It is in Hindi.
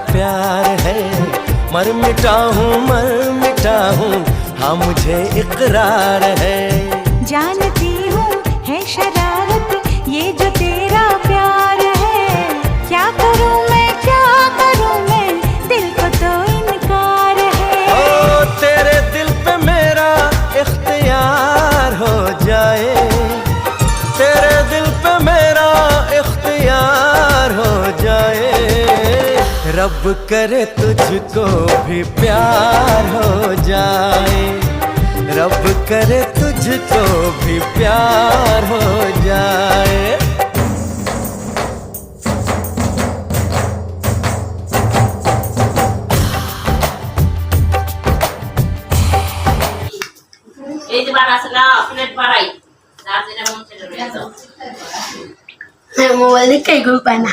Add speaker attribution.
Speaker 1: प्यार है। मर मिटा हूँ हाँ मुझे इकरार है।
Speaker 2: जानती हूँ है शरारत ये जो तेरा प्यार है। क्या करूँ मैं दिल को तो इनकार है।
Speaker 1: ओ तेरे दिल पे मेरा इख्तियार हो जाए, तेरे दिल पे मेरा इख्तियार हो जाए। रब करे तुझको भी प्यार हो जाए, रब करे तुझको भी प्यार हो जाए।
Speaker 3: এই যে বানাস না প্লেট বাড়াই না যেটা মন ছেড়ে রয়েছে
Speaker 4: মোবাইল দেখে ঘুম পায় না।